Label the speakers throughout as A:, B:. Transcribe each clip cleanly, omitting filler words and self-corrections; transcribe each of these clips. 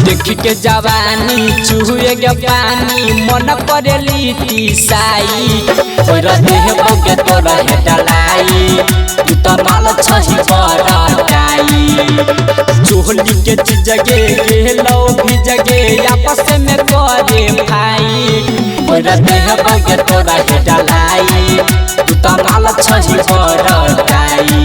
A: देख के जवानी चूहे के पानी मन करे लीटी साई तोरा देह बगे तोरा है डलाई तू तो माल छही बरटाई चोहली के जगे गेलो भी जगे आपस में करे भाई तोरा देह बगे तोरा है डलाई तू तो माल छही बरटाई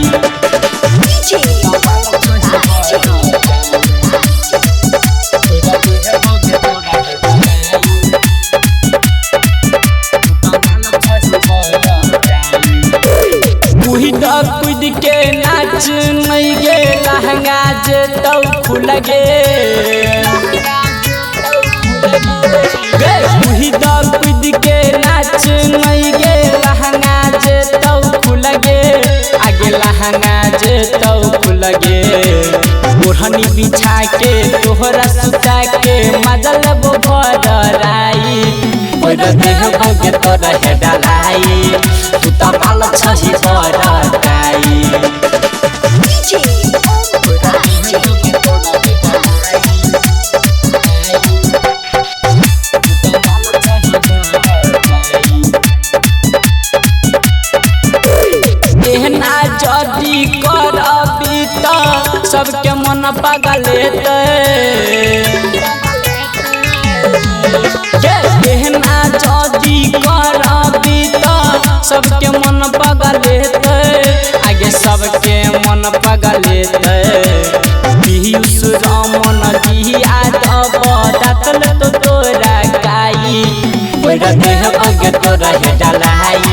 A: कूद के नाच नहीं गे लहंगा जे तो खुल गे कूद के नाच नहीं गे लहंगा जे तो खुल गे आगे लहंगा जे तो खुल गे ओढ़नी बिछा के तोहरा सुता के मजल भराई देह भगे तोरा है डलाई तू तो माल छही बरटाई एहना जदी करबी त सबके मन पगलेते एहना जदी करबी त सबके मन पगलेते आगे सबके मन पगलेते पीयूष रमन जी आदब दातल तो तोरा गाई तोरा देह बगे तोरा है डलाई